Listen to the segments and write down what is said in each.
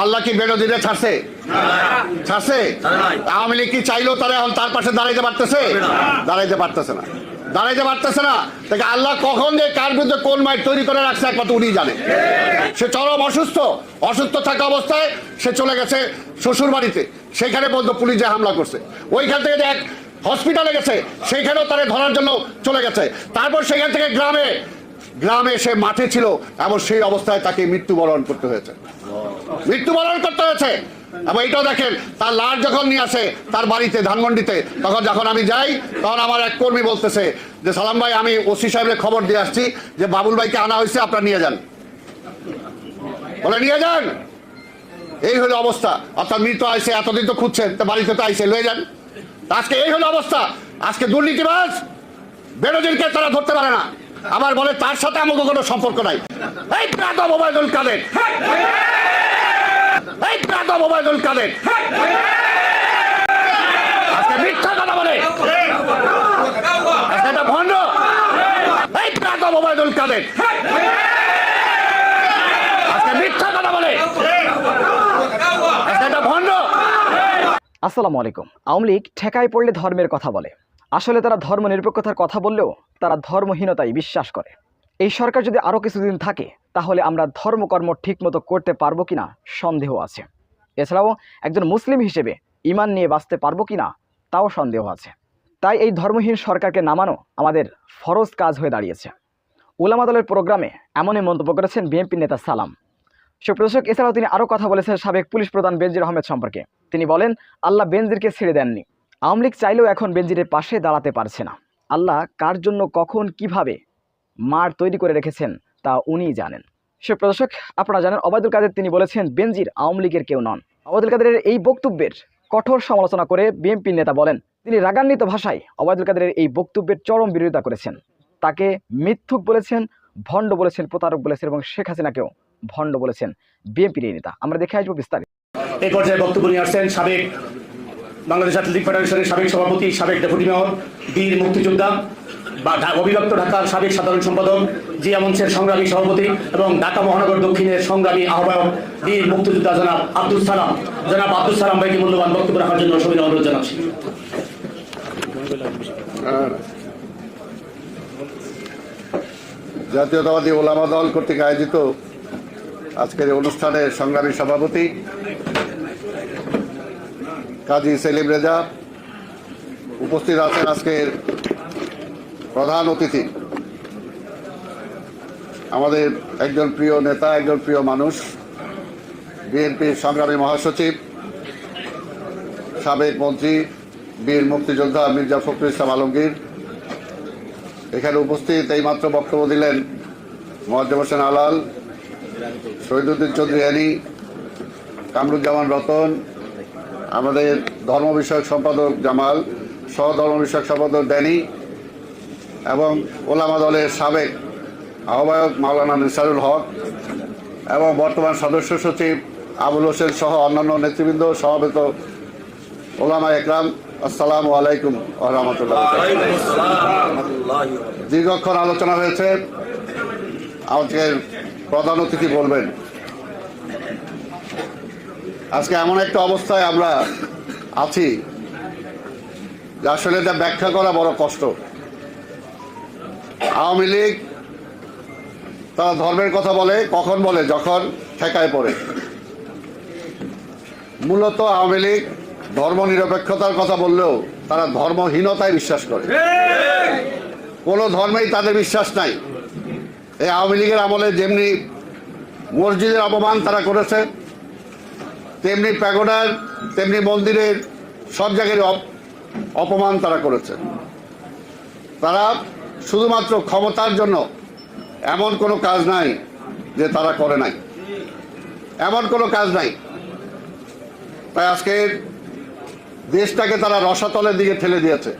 আল্লাহ কি বিরোধীদের ছাড়ছে? আওয়ামী লীগ কি চাইলেও তারা এখন তার পাশে দাঁড়াইতে পারতেছে? দাঁড়াইতে পারতেছে না। তাকে আল্লাহ কখন যে কার বিরুদ্ধে কোন মাইক তৈরি করে রাখছে একমাত্র উনি জানে। সে চরম অসুস্থ থাকা অবস্থায় সে চলে গেছে শ্বশুর বাড়িতে, সেখানে পর্যন্ত পুলিশ যে হামলা করছে। ওইখান থেকে যে এক হসপিটালে গেছে, সেইখানেও তারা ধরার জন্য চলে গেছে। তারপর সেখান থেকে গ্রামে সে মাঠে ছিল, এবং সেই অবস্থায় তাকে মৃত্যুবরণ করতে হয়েছে। এবং এটাও দেখেন, তার লাশ যখন নিয়ে আসে তার বাড়িতে ধানমন্ডিতে, তখন যখন আমি যাই, তখন আমার এক কর্মী বলতেছে যে সালাম ভাই, আমি ওসি সাহেবের খবর দিয়ে আসছি যে বাবুল ভাইকে আনা হয়েছে, আপনারা নিয়ে যান। বলে নিয়ে যান। এই হলো অবস্থা। অর্থাৎ মৃত আইসে, এতদিন তো খুঁজছেন, তো বাড়িতে তো আইসে, লয়ে যান। আজকে এই হলো অবস্থা। আজকে দুর্নীতিবাজ বেরোজিরকে তারা ধরতে পারে না, আবার বলে তার সাথে আমাকে কোনো সম্পর্ক নাই। এই প্রাতঃ ওবায়দুল কাদের, আজকে মিথ্যা কথা বলে, এটা ভণ্ড। এই প্রাতঃ ওবায়দুল কাদের আজকে মিথ্যা কথা বলে, এটা ভণ্ড। আসসালামু আলাইকুম। আওয়ামী লীগ ঠেকায় পড়লে ধর্মের কথা বলে। আসলে তারা ধর্ম নিরপেক্ষতার কথা বললেও তারা ধর্মহীনতায় বিশ্বাস করে। এই সরকার যদি আরও কিছুদিন থাকে, তাহলে আমরা ধর্মকর্ম ঠিকমতো করতে পারবো কিনা সন্দেহ আছে। এছাড়াও একজন মুসলিম হিসেবে ঈমান নিয়ে বাঁচতে পারবো কিনা তাও সন্দেহ আছে। তাই এই ধর্মহীন সরকারকে নামানো আমাদের ফরজ কাজ হয়ে দাঁড়িয়েছে। উলামা দলের প্রোগ্রামে এমনই মন্তব্য করেছেন বিএনপি নেতা সালাম। সুপ্রদর্শক, এছাড়াও তিনি আরও কথা বলেছেন সাবেক পুলিশ প্রধান বেনজির আহমেদ সম্পর্কে। তিনি বলেন, আল্লাহ বেনজিরকে ছেড়ে দেননি। আওয়ামী লীগ চাইলেও এখন বেনজিরের পাশে দাঁড়াতে পারছে না। আল্লাহ কার জন্য কখন কিভাবে মার তৈরি করে রেখেছেন তা উনিই জানেন। সুপ্রদর্শক, আপনারা জানেন ওবায়দুল কাদের তিনি বলেছেন বেনজির আওয়ামী লীগের কেউ নন। ওবায়দুল কাদেরের এই বক্তব্যের কঠোর সমালোচনা করে বিএনপি নেতা বলেন, তিনি রাগান্বিত ভাষায় ওবায়দুল কাদেরের এই বক্তব্যের চরম বিরোধিতা করেছেন। তাকে মিথ্যুক বলেছেন, ভণ্ড বলেছেন, প্রতারক বলেছেন এবং শেখ হাসিনাকেও ভণ্ড বলেছেন বিএনপির এই নেতা। আমরা দেখে আসবো বিস্তারিত। এই পর্যায়ে বক্তব্য নিয়ে আসছেন সাবেক বাংলাদেশ অ্যাথলেটিক ফেডারেশনের সাবেক সভাপতি, সাবেক ডেপুটি মেয়র, বীর মুক্তিযোদ্ধা বা অবিভক্ত ঢাকার সাবেক সাধারণ সম্পাদক, জিয়া মঞ্চের সংগ্রামী সভাপতি এবং ঢাকা মহানগর দক্ষিণের সংগ্রামী আহ্বায়ক, বীর মুক্তিযোদ্ধা জনাব আব্দুল সালাম ভাইকে মূল্যবান বক্তব্য রাখার জন্য সবিনয় অনুরোধ জানাচ্ছি। জাতীয়তাবাদী ওলামা দল কর্তৃক আয়োজিত আজকের অনুষ্ঠানের সংগ্রামী সভাপতি কাজী সেলিম রেজা, উপস্থিত আছেন আজকের প্রধান অতিথি আমাদের একজন প্রিয় নেতা, একজন প্রিয় মানুষ, বিএনপির সংগ্রামী মহাসচিব, সাবেক মন্ত্রী, বীর মুক্তিযোদ্ধা মির্জা ফখরুল ইসলাম আলমগীর। এখানে উপস্থিত এইমাত্র বক্তব্য দিলেন মোয়াজ্জেম হোসেন আলাল, শহীদুদ্দিন চৌধুরী আলী, কামরুজ্জামান রতন, আমাদের ধর্ম বিষয়ক সম্পাদক জামাল, সহধর্ম বিষয়ক সম্পাদক ড্যানি এবং ওলামা দলের সাবেক আহ্বায়ক মাওলানা নিসারুল হক এবং বর্তমান সদস্য সচিব আবুল হোসেন সহ অন্যান্য নেতৃবৃন্দ, সমবেত ওলামা একরাম, আসসালামু আলাইকুম ওয়া রাহমাতুল্লাহ। দীর্ঘক্ষণ আলোচনা হয়েছে। আজকের প্রধান অতিথি বলবেন। আজকে এমন একটা অবস্থায় আমরা আছি যে আসলে এটা ব্যাখ্যা করা বড় কষ্ট। আওয়ামী লীগ তারা ধর্মের কথা বলে, কখন বলে? যখন ঠেকায় পড়ে। মূলত আওয়ামী লীগ ধর্ম নিরপেক্ষতার কথা বললেও তারা ধর্মহীনতায় বিশ্বাস করে। কোনো ধর্মেই তাদের বিশ্বাস নাই। এই আওয়ামী লীগের আমলে যেমনি মসজিদের অপমান তারা করেছে, তেমনি প্যাগোডার, তেমনি মন্দিরের সব জায়গায় অপমান তারা করেছে। তারা শুধুমাত্র ক্ষমতার জন্য এমন কোনো কাজ নাই যে তারা করে নাই, এমন কোনো কাজ নাই। তাই আজকের দেশটাকে তারা রসাতলের দিকে ঠেলে দিয়েছে।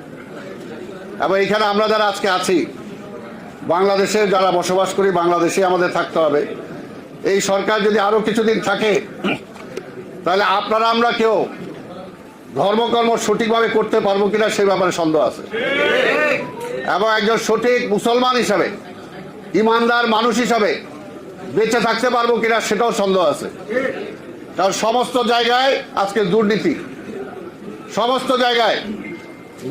এবং এখানে আমরা যারা আজকে আছি, বাংলাদেশে যারা বসবাস করি, বাংলাদেশে আমাদের থাকতে হবে। এই সরকার যদি আরো কিছুদিন থাকে, তাহলে আপনারা আমরা কেউ ধর্মকর্ম সঠিকভাবে করতে পারবো কিনা সেই ব্যাপারে সন্দেহ আছে। এবং একজন সঠিক মুসলমান হিসাবে ইমানদার মানুষ হিসাবে বেঁচে থাকতে পারবো কিনা সেটাও সন্দেহ আছে। কারণ সমস্ত জায়গায় আজকে দুর্নীতি, সমস্ত জায়গায়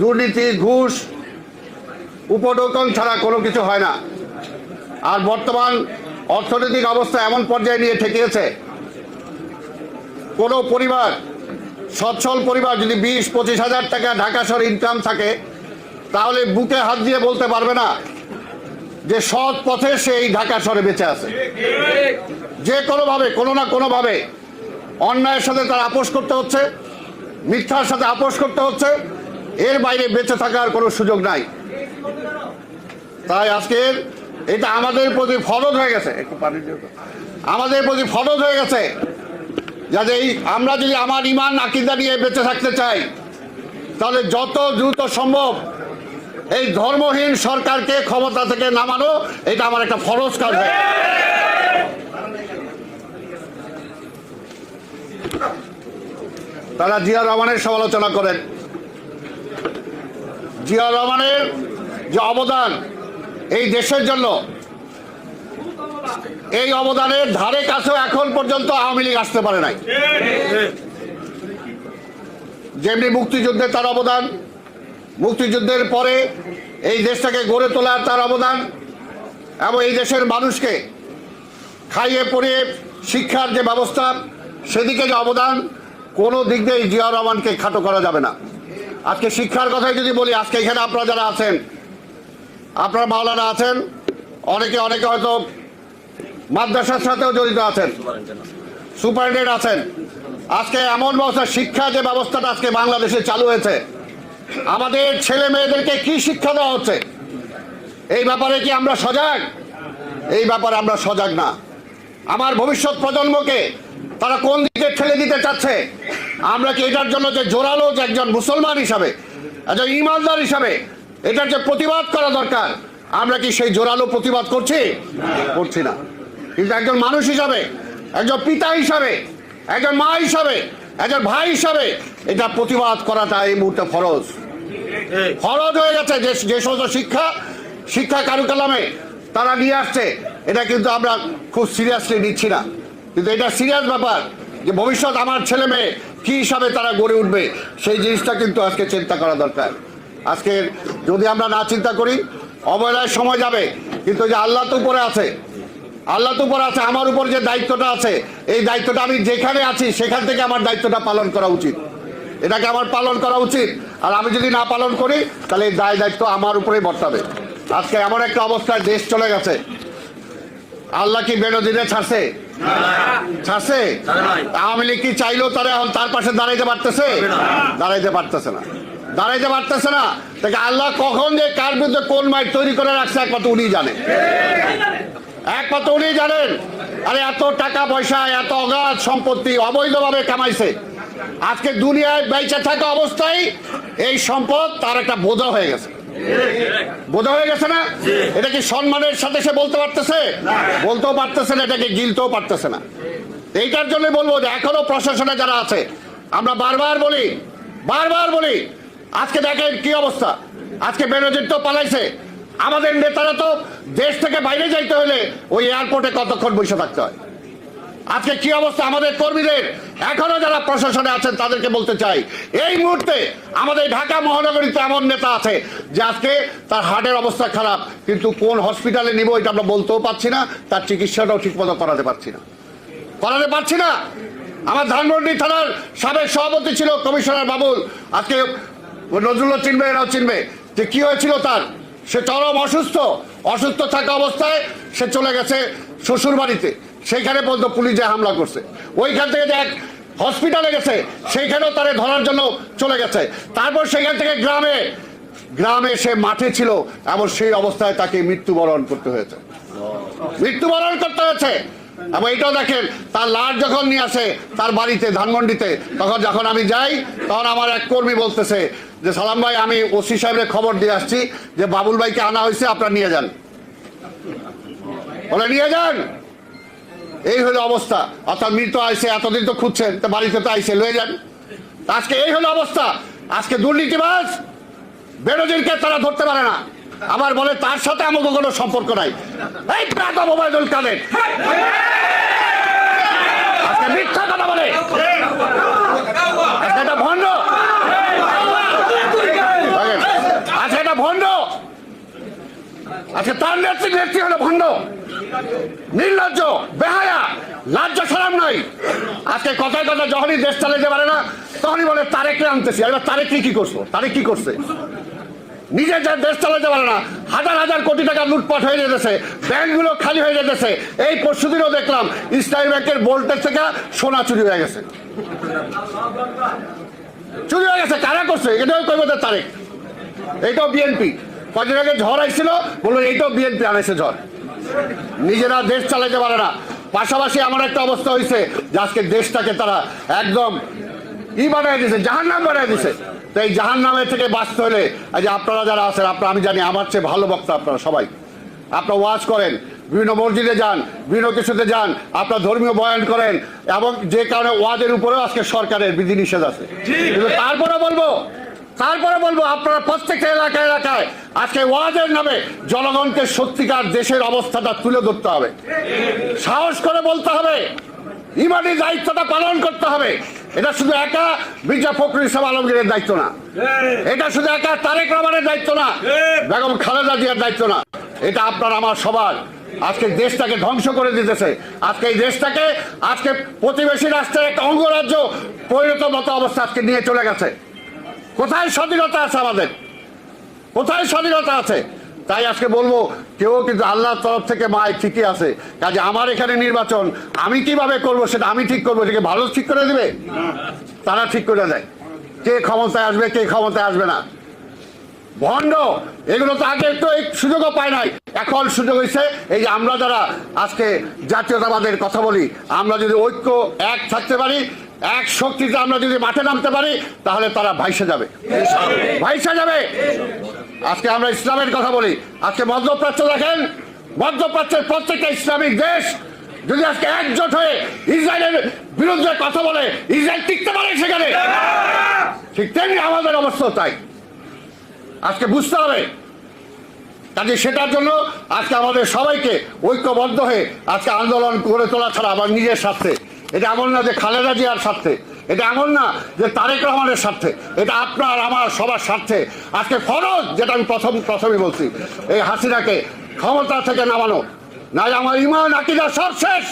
দুর্নীতি, ঘুষ, উপঢৌকন ছাড়া কোনো কিছু হয় না। আর বর্তমান অর্থনৈতিক অবস্থা এমন পর্যায়ে নিয়ে ঠেকিয়েছে, কোনো পরিবার, সচ্ছল পরিবার যদি 20-25 হাজার টাকা ঢাকা শহরে ইনকাম থাকে, তাহলে বুকে হাত দিয়ে বলতে পারবে না যে সৎ পথে সে এই ঢাকা শহরে বেঁচে আছে। যে কোনোভাবে, কোনো না কোনোভাবে অন্যায়ের সাথে তার আপোষ করতে হচ্ছে, মিথ্যার সাথে আপোষ করতে হচ্ছে, এর বাইরে বেঁচে থাকার কোনো সুযোগ নাই। তাই আজকের এটা আমাদের প্রতি ফরজ হয়ে গেছে, একটু পানি দিও তো। আমাদের প্রতি ফরজ হয়ে গেছে যাতে আমরা যদি আমার ঈমান আকীদা নিয়ে বেঁচে থাকতে চাই, তাহলে যত দ্রুত সম্ভব এই ধর্মহীন সরকারকে ক্ষমতা থেকে নামানো, এটা আমার একটা ফরজ কাজ। তারা জিয়া রহমানের সমালোচনা করেন। জিয়া রহমানের যে অবদান এই দেশের জন্য, এই অবদানের ধারে কাছেও এখন পর্যন্ত আওয়ামী লীগ আসতে পারে নাই। যেমনি মুক্তিযুদ্ধে তার অবদান, মুক্তিযুদ্ধের পরে এই দেশটাকে গড়ে তোলার তার অবদান, এবং এই দেশের মানুষকে খাইয়ে পরিয়ে শিক্ষার যে ব্যবস্থা, সেদিকে যে অবদান, কোনো দিক দিয়ে জিয়া রহমানকে খাটো করা যাবে না। আজকে শিক্ষার কথাই যদি বলি, আজকে এখানে আপনারা যারা আছেন, আপনার মাওলানা আছেন, অনেকে হয়তো মাদ্রাসার সাথেও জড়িত আছেন, সুপারিনটেন্ডেন্ট আছেন। আজকে এমন ব্যবস্থা, শিক্ষা যে ব্যবস্থাটা আজকে বাংলাদেশে চালু হয়েছে, আমাদের ছেলে মেয়েদেরকে কি শিক্ষা দেওয়া হচ্ছে, এই ব্যাপারে কি আমরা সজাগ? এই ব্যাপারে আমরা সজাগ না। আমার ভবিষ্যৎ প্রজন্মকে তারা কোন দিকে ঠেলে দিতে চাচ্ছে, আমরা কি এটার জন্য যে জোরালো, যে একজন মুসলমান হিসাবে, একজন ইমানদার হিসাবে এটার যে প্রতিবাদ করা দরকার, আমরা কি সেই জোরালো প্রতিবাদ করছি না। কিন্তু একজন মানুষ হিসাবে, একজন পিতা হিসাবে, একজন মা হিসাবে, একজন ভাই হিসাবে এটা প্রতিবাদ করাটা এই মুহূর্তে ফরজ হয়ে গেছে। যে সমস্ত শিক্ষা কারিকুলামে তারা নিয়ে আসছে, এটা কিন্তু আমরা খুব সিরিয়াসলি নিচ্ছি না। কিন্তু এটা সিরিয়াস ব্যাপার যে ভবিষ্যৎ আমার ছেলে মেয়ে কি হিসাবে তারা গড়ে উঠবে, সেই জিনিসটা কিন্তু আজকে চিন্তা করা দরকার। আজকে যদি আমরা না চিন্তা করি, অবহেলায় সময় যাবে। কিন্তু যে আল্লাহ তো উপরে আছে, আল্লাহ তো উপরে আছে, আমার উপর যে দায়িত্বটা আছে, এই দায়িত্বটা আমি যেখানে আছি সেখান থেকে আমার দায়িত্বটা পালন করা উচিত। এটাকে আমার পালন করা উচিত। আর আমি যদি না পালন করি, তাহলে এই দায়িত্ব আমার উপরেই বর্তাবে। আজকে এমন একটা অবস্থায় দেশ চলে গেছে, আল্লাহ কি বেনজিরে ছাড়ছে? আওয়ামী লীগ কি চাইলেও তারা এখন তার পাশে দাঁড়াইতে পারতেছে না। তাকে আল্লাহ কখন যে কার বিরুদ্ধে কোন মাইক তৈরি করে রাখছে একমাত্র উনি জানেন। আরে এত টাকা পয়সা, এত অগাধ সম্পত্তি অবৈধভাবে কামাইছে, আজকে দুনিয়ায় বেঁচে থাকা অবস্থায় এই সম্পদ তার একটা বোঝা হয়ে গেছে না। এটা কি সম্মানের সাথে সে বলতেও পারতেছে না, এটাকে গিলতেও পারতেছে না। এইটার জন্য বলবো যে এখনো প্রশাসনে যারা আছে, আমরা বারবার বলি, আজকে দেখেন কি অবস্থা। আজকে বেনজির তো পালাইছে, আমাদের নেতারা তো দেশ থেকে বাইরে যাইতে হলে ওই এয়ারপোর্টে কতক্ষণ বসে থাকতে হয়। আজকে কি অবস্থা আমাদের কর্মীদের, এখনো যারা প্রশাসনে আছেন তাদেরকে বলতে চাই, এই মুহূর্তে আমাদের ঢাকা মহানগরীতে এমন নেতা আছে যে আজকে তার হার্টের অবস্থা খারাপ, কিন্তু কোন হসপিটালে নিব এটা আমরা বলতেও পারছি না, তার চিকিৎসাটাও ঠিকমতো করাতে পারছি না। আমার ধানমন্ডি থানার সাবেক সভাপতি ছিল কমিশনার বাবুল, আজকে নজরুল চিনবে, এরাও চিনবে যে কি হয়েছিল তার। সে চরম অসুস্থ থাকা অবস্থায় সে চলে গেছে শ্বশুর বাড়িতে, সেইখানে পর্যন্ত পুলিশে হামলা করছে। ওইখান থেকে যে এক হসপিটালে গেছে, সেইখানেও তারে ধরার জন্য চলে গেছে। তারপর সেখান থেকে গ্রামে সে মাঠে ছিল, এবং সেই অবস্থায় তাকে মৃত্যুবরণ করতে হয়েছে। এবং এটাও দেখেন, তার লাশ যখন নিয়ে আসে তার বাড়িতে ধানমন্ডিতে, তখন যখন আমি যাই, তখন আমার এক কর্মী বলতেছে যে সালাম ভাই, আমি ওসি সাহেবের খবর দিয়ে আসছি যে বাবুল ভাইকে আনা হয়েছে, আপনারা নিয়ে যান। এই হলো অবস্থা। অর্থাৎ মৃত আইসে, এতদিন তো খুঁজছেন, তো বাড়িতে তো আইসে, লয়ে যান। আজকে এই হলো অবস্থা। আজকে দুর্নীতিবাজ বেনজিরকে তারা ধরতে পারে না, আবার বলে তার সাথে আমাকে কোনো সম্পর্ক নাই। এই প্রাতা ওবায়দুল কাদের আজকে মিথ্যা কথা বলে, আজকে এটা ভণ্ড, আজকে এটা ভণ্ড, আজকে তার নেত্রী হলো ভণ্ড, নির্লজ্জ, বেহায়া, লজ্জা শরম নাই। আজকে কথায় কথা যখনই দেশ চালাতে পারে না তখনই বলে তারেককে আনতেছি। এবার তারেক কি করছো? তারেক কি করছে? নিজে যা দেশ চালাতে পারে না, হাজার হাজার কোটি টাকা লুটপাট হয়ে যেতেছে, ব্যাংকগুলো খালি হয়ে যেতেছে। এই পরশুদিনও দেখলাম ইসলামী ব্যাংকের বোল্টের থেকে সোনা চুরি হয়ে গেছে, চুরি হয়ে গেছে। কারা করছে? এটাও কইব তারেক, এইটাও বিএনপি। কদিন আগে ঝড় আইছিল, বললো এইটাও বিএনপি আনাইছে ঝড়। নিজেরা দেশ চালাতে পারে না, পাশাপাশি আমার একটা অবস্থা হয়েছে যে আজকে দেশটাকে তারা একদম বানায় দিছে, জাহান্নাম বানায় দিছে। তো এই জাহান্নামের থেকে বাঁচতে হলে এই যে আপনারা যারা আছেন, আপনারা, আমি জানি আমার চেয়ে ভালো বক্তা আপনারা সবাই, আপনারা ওয়াজ করেন, বিভিন্ন মসজিদে যান, বিভিন্ন কিছুতে যান, আপনারা ধর্মীয় বয়ান করেন, এবং যে কারণে ওয়াজের উপরেও আজকে সরকারের বিধিনিষেধ আছে। কিন্তু তারপরে বলবো আপনারা প্রত্যেকটা এলাকায় আজকে ওয়াজের নামে জনগণকে সত্যিকার দেশের অবস্থাটা তুলে ধরতে হবে, সাহস করে বলতে হবে, ইমানি দায়িত্বটা পালন করতে হবে। এটা শুধু একা মির্জা ফখরুল ইসলাম আলমগীরের দায়িত্ব না, এটা শুধু একা তারেক রহমানের দায়িত্ব না, বেগম খালেদা জিয়ার দায়িত্ব না, এটা আপনার আমার সবার। আজকে দেশটাকে ধ্বংস করে দিতেছে, আজকে এই দেশটাকে আজকে প্রতিবেশী রাষ্ট্রের একটা অঙ্গরাজ্য পরিণত মতো অবস্থা আজকে নিয়ে চলে গেছে। কোথায় স্বাধীনতা আছে আমাদের? কোথায় স্বাধীনতা আছে? তাই আজকে বলবো, কেউ কিন্তু আল্লাহর তরফ থেকে মায় ঠিকই আছে। কাজে আমার এখানে নির্বাচন আমি কিভাবে করবো সেটা আমি ঠিক করবো, এটাকে ভালো ঠিক করে দিবে, তারা ঠিক করে দেয় কে ক্ষমতায় আসবে কে ক্ষমতায় আসবে না। ভণ্ড এগুলো তো আগে তো এই সুযোগও পায় নাই, এখন সুযোগ হয়েছে। এই যে আমরা যারা আজকে জাতীয়তাবাদের কথা বলি, আমরা যদি ঐক্য এক থাকতে পারি, এক শক্তিতে আমরা যদি মাঠে নামতে পারি, তাহলে তারা ভাইসে যাবে। আজকে আমরা ইসলামের কথা বলি, আজকে মধ্যপ্রাচ্য দেখেন, মধ্যপ্রাচ্যের প্রত্যেকটা ইসলামিক দেশ যদি আজকে একজোট হয়ে ইসরায়েলের বিরুদ্ধে কথা বলে, ইসরায়েল টিকতে পারে সেখানে। ঠিক তেমনি আমাদের অবস্থা তাই আজকে বুঝতে হবে। কাজে সেটার জন্য আজকে আমাদের সবাইকে ঐক্যবদ্ধ হয়ে আজকে আন্দোলন করে তোলা ছাড়া আমার নিজের স্বার্থে, এটা এমন না যে খালেদা জিয়ার স্বার্থে, এটা এমন না যে তারেক রহমানের স্বার্থে, এটা আপনার আমার সবার স্বার্থে। আজকে ফরজ, যেটা আমি প্রথমে বলছি, এই হাসিনাকে ক্ষমতা থেকে নামানো, না আমার ইমান আকিদা সব শেষ।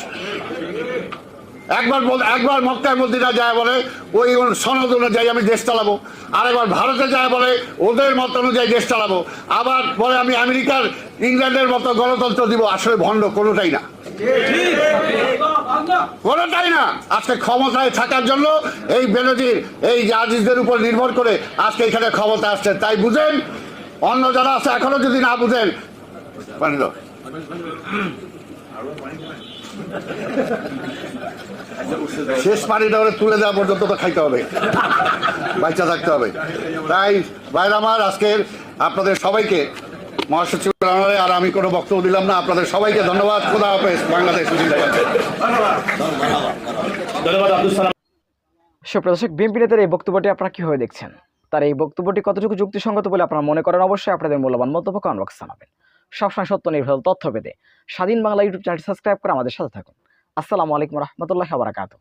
একবার মক্কায় মদিনা যায় বলে ওই সনদ অনুযায়ী আমি দেশ চালাবো, আরেকবার ভারতে যায় বলে ওদের মত অনুযায়ী দেশ চালাবো, আবার বলে আমি আমেরিকার ইংল্যান্ডের মতো গণতন্ত্র দিব। আসলে ভণ্ড কোনোটাই না, কোনোটাই না। আজকে ক্ষমতায় থাকার জন্য এই বেনজির, এই আজিজদের উপর নির্ভর করে আজকে এখানে ক্ষমতা আসছে। তাই বুঝেন, অন্য যারা আছে এখনো যদি না বুঝেন, শেষ পানিটা ওরা তুলে দেওয়া পর্যন্ত তো খাইতে হবে, বাচ্চা থাকতে হবে। তাই ভাইরা আমার, আজকের আপনাদের সবাইকে মহাসচিব, আর আমি কোনো বক্তব্য দিলাম না, আপনাদের সবাইকে ধন্যবাদ। খোদা হাফেজ। বাংলাদেশ। ধন্যবাদ আব্দুল সালাম। সুপ্রদর্শক, বিএনপি নেতার এই বক্তব্যটি আপনারা কিভাবে দেখছেন? তার এই বক্তব্যটি কতটুকু যুক্তিসঙ্গত বলে আপনারা মনে করেন? অবশ্যই আপনাদের মূল্যবান মন্তব্য কমেন্ট বক্সে জানাবেন। সবসময় সত্য নির্ভর তথ্য পেতে স্বাধীন বাংলা ইউটিউব চ্যানেলটি সাবস্ক্রাইব করে আমাদের সাথে থাকুন। আসসালামু আলাইকুম রহমতুল্লাহি ওয়া বারাকাতুহু।